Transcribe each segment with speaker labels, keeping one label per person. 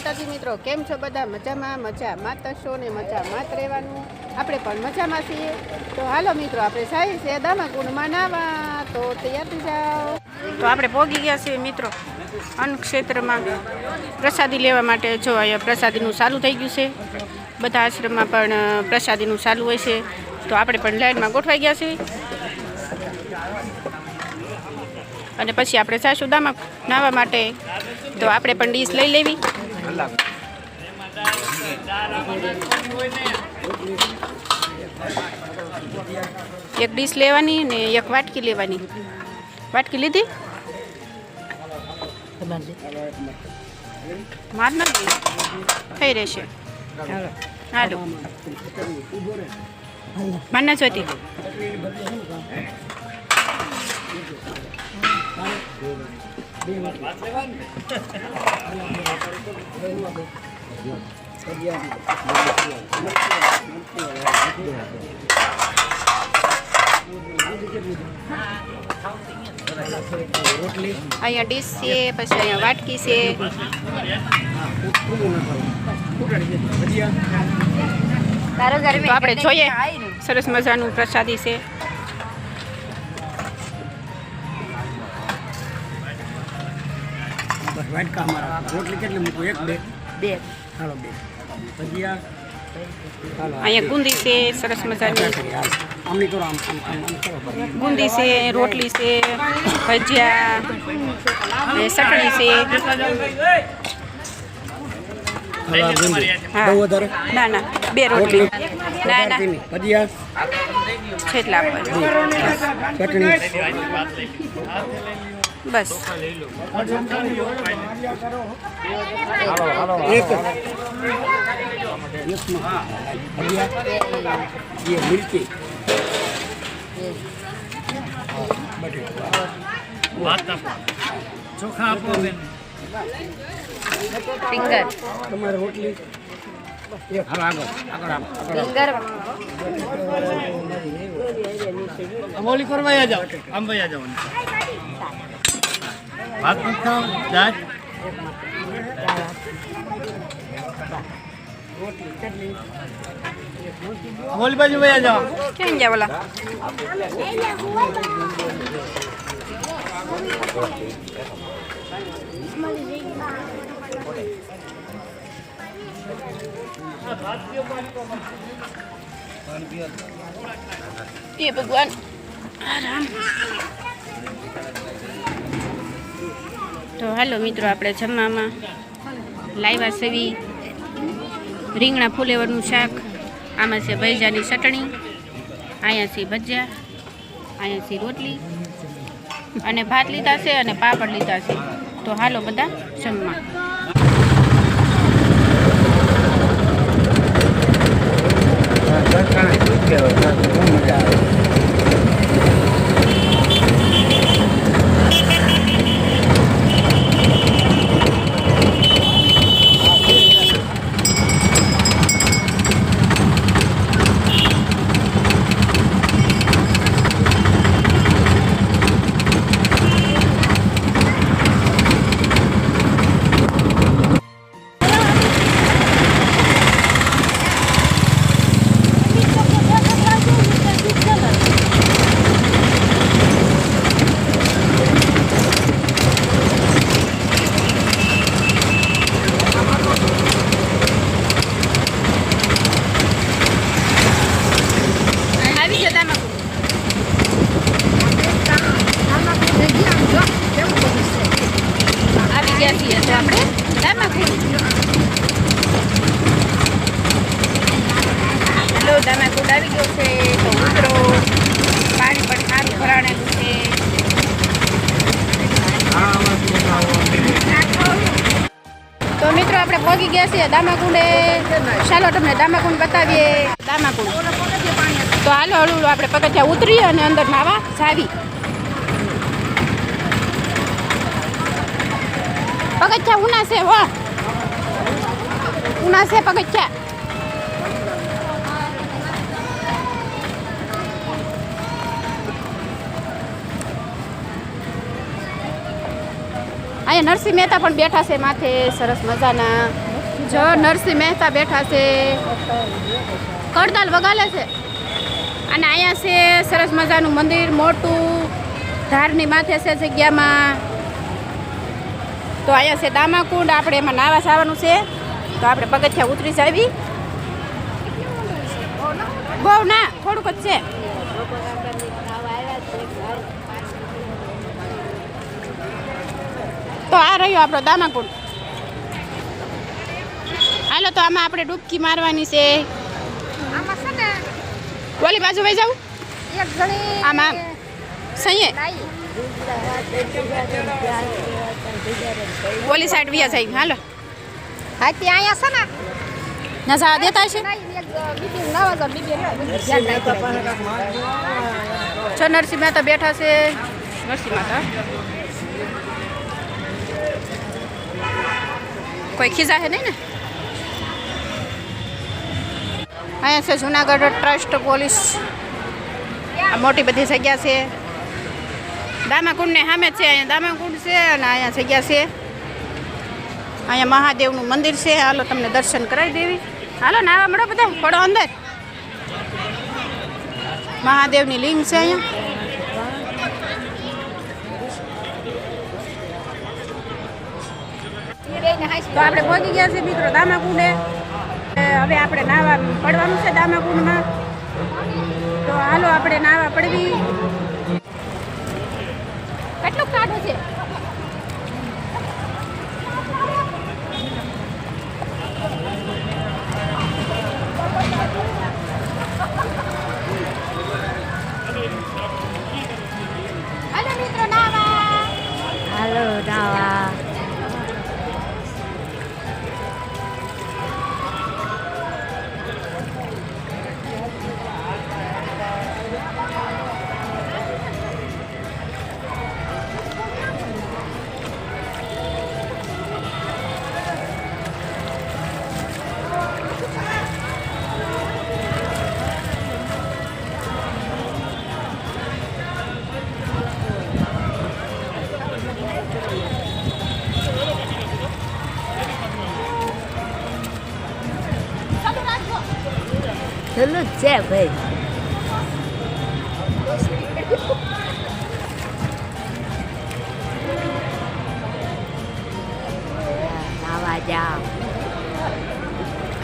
Speaker 1: માતાજી મિત્રો, કેમ છો બધા? મજામાં છો ને મજામાં જ રહેવાનું. આપણે પણ મજામાં છીએ. તો હાલો મિત્રો, આપણે સાઈ છે દામાકુંડમાં નાવા, તો તૈયાર થઈ જાઓ. તો આપણે પહોંચી ગયા છીએ મિત્રો અન્ન ક્ષેત્રમાં પ્રસાદી લેવા માટે. જો અહીંયા પ્રસાદીનું ચાલુ થઈ ગયું છે, બધા આશ્રમમાં પણ પ્રસાદીનું ચાલુ હોય છે. તો આપણે પણ લાઈનમાં ગોઠવાઈ ગયા છીએ અને પછી આપણે જઈશું દામા નાહવા માટે. તો આપણે પણ ડીશ લઈ લેવી. એક ડીશ લેવાની ને એક વાટકી લેવાની. વાટકી લીધી? માર નથી થઈ રહેશે. હાલો માર ના જોતી. અહીંયા ડીશ છે, પછી અહીંયા વાટકી છે. તો આપણે જોઈએ, સરસ મજાનું પ્રસાદી છે.
Speaker 2: રોટલી કેટલી મૂકું? એક બે હાલો, બે ભજીયા.
Speaker 1: અહીંયા ગુંદી છે, સરસ મજાની ગુંદી છે, રોટલી છે, ભજીયા, ચટણી છે. ના ના, બે રોટલી. ના ના,
Speaker 2: ભજીયા
Speaker 1: છેટલા
Speaker 2: ચટણી
Speaker 1: બસ.
Speaker 2: મિર્ચી ચોખા આપો.
Speaker 1: ફિંગર
Speaker 2: તમારે રોટલી અમોલી કરવા જાઓ, આમ વયા જાઓ. ભાત ખાવ દાળ અમોલી બાજુ વયા જાઓ.
Speaker 1: ક્યાં ગયા બોલા? એ ભગવાન આરામ. તો હાલો મિત્રો, આપણે જમવામાં લાવ્યા સેવી રીંગણા ફુલેવરનું શાક, આમાં છે ભજીયાની ચટણી, અહીંયા છે ભજીયા, અહીંયા છે રોટલી અને ભાત લીધા છે અને પાપડ લીધા છે. તો હાલો બધા જમવા. આપણે દામાકુંડ. હેલો, દામાકુંડ આવી ગયો છે. તો ઉતરો, પાણી પણ સારું ભરાણેલું છે. તો મિત્રો, આપણે પહોંચી ગયા છીએ દામાકુંડે. ચાલો તમને દામાકુંડ બતાવીએ. દામાકુંડ તો હાલો હળવું આપણે પગથિયા ઉતરીએ અને અંદર નાવા જાવી. પગથિયા ઉના છે, હો ઉના છે પગથિયા. અહીંયા નરસિંહ મહેતા પણ બેઠા છે માથે, સરસ મજાના. જો નરસિંહ મહેતા બેઠા છે, કડતાલ વગાલે છે. અને અહીંયા છે સરસ મજાનું મંદિર મોટું, ધારની માથે છે જગ્યામાં. તો અહીંયા છે દામાકુંડ, આપણે એમાં નાવા જવાનું છે. તો આપણે પગથિયા ઉતરી જાવી. બહુ ના, થોડુંક જ છે. તો આ રહ્યો આપણો દામાકુંડ. હાલો તો આમાં આપણે ડૂબકી મારવાની છે. ઓલી બાજુ વહી જાવ આમાં સહીએ ઓલી સાઈડ વ્યા જાય. હાલો
Speaker 3: હા ત્યાં અહીંયા છે ને
Speaker 1: નજા દેતા છે. છો નરસિંહ મહેતા બેઠા છે. નરસિંહ મહેતા કોઈ ખીજા હે નહીં ને. અહીંયા છે જુનાગઢ ટ્રસ્ટ પોલીસ. આ મોટી બધી જગ્યા છે. દામાકુંડને સામે છે. અહીંયા દામાકુંડ છે અને અહીંયા જગ્યા છે. અહીંયા મહાદેવનું મંદિર છે. હાલો તમને દર્શન કરાવી દેવી. હાલો નાવા મળો બધા, પડો અંદર. મહાદેવની લિંગ છે અહીંયા. તો આપણે પહોંચી ગયા છીએ મિત્રો દામાકુંડે. હવે આપણે નાવા પડવાનું છે દામાકુંડમાં. તો હાલો આપણે નાવા પડવી. કેટલું કાઢું છે? હાલો મિત્રો નાવા.
Speaker 3: હાલો નાવા. ચલો છે ભાઈ. નાવા જાઓ.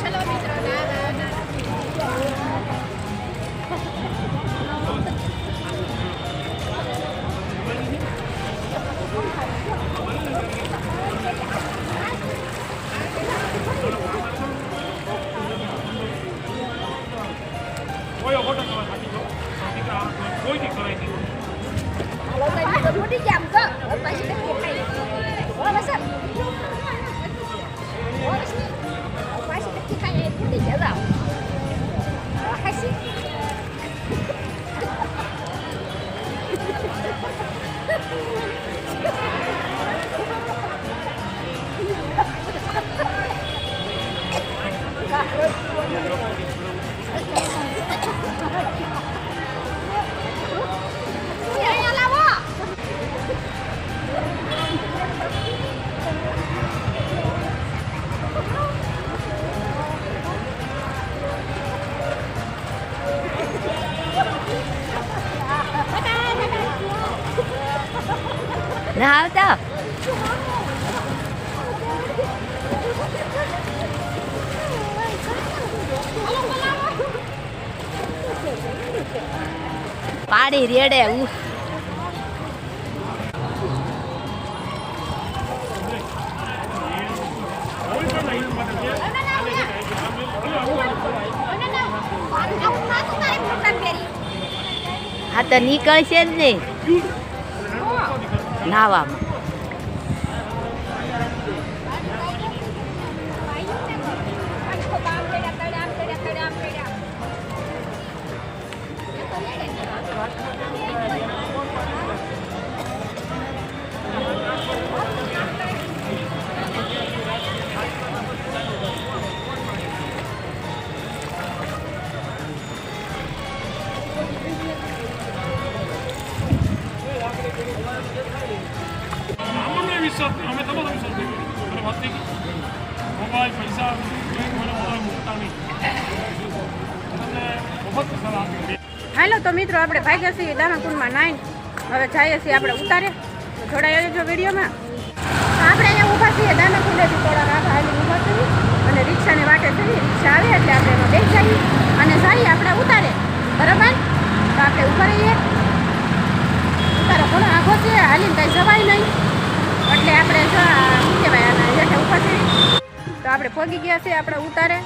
Speaker 1: ચલો મિત્રો
Speaker 3: ના આવતા. પાડી રેડે આ તો નીકળશે જ નહીં નાવામાં.
Speaker 1: હાલો તો મિત્રો આપણે ભાગ્યા છીએ દામાકુંડમાં નાઈન હવે જઈએ છીએ આપણે ઉતારે તો જોડાઈ રહેજો વિડીયોમાં. આપણે અહીંયા ઊભા છીએ દામાકુંડેથી થોડા રાહ હાલી ઊભા છીએ અને રિક્ષાને વાટે છીએ. રિક્ષા આવે એટલે આપણે એમાં બેસી જઈએ અને જઈએ આપણે ઉતારે. બરાબર તો આપણે ઊભા રહીએ. ઉતારો ઘણો આઘો છે હાલીને કાંઈ જવાય નહીં એટલે આપણે શું કહેવાય આના હેઠે ઊભા છીએ. તો આપણે પહોંચી ગયા છીએ આપણે ઉતારે.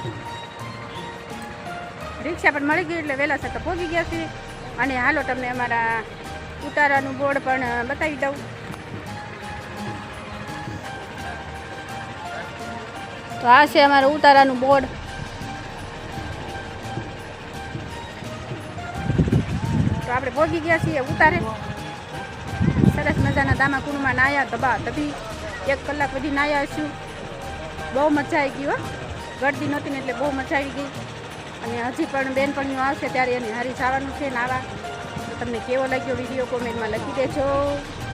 Speaker 1: રિક્ષા પણ મળી ગઈ એટલે વહેલા છે તો પહોંચી ગયા છીએ. અને હાલો તમને અમારા ઉતારાનું બોર્ડ પણ બતાવી દઉં. તો આ છે અમારું ઉતારાનું બોર્ડ. તો આપણે પહોંચી ગયા છીએ ઉતારે. સરસ મજાના દામાકુંડમાં નાહ્યા ધબા ધબી 1 કલાક સુધી નાહ્યા છું. બહુ મજા આવી ગઈ હો. ગળદી નહોતી ને એટલે બહુ મજા આવી ગઈ. અને હજી પણ બેનપણીઓ આવશે ત્યારે એની હારી જવાનું છે નાવા. તો તમને કેવો લાગ્યો વિડીયો કોમેન્ટમાં લખી દેજો.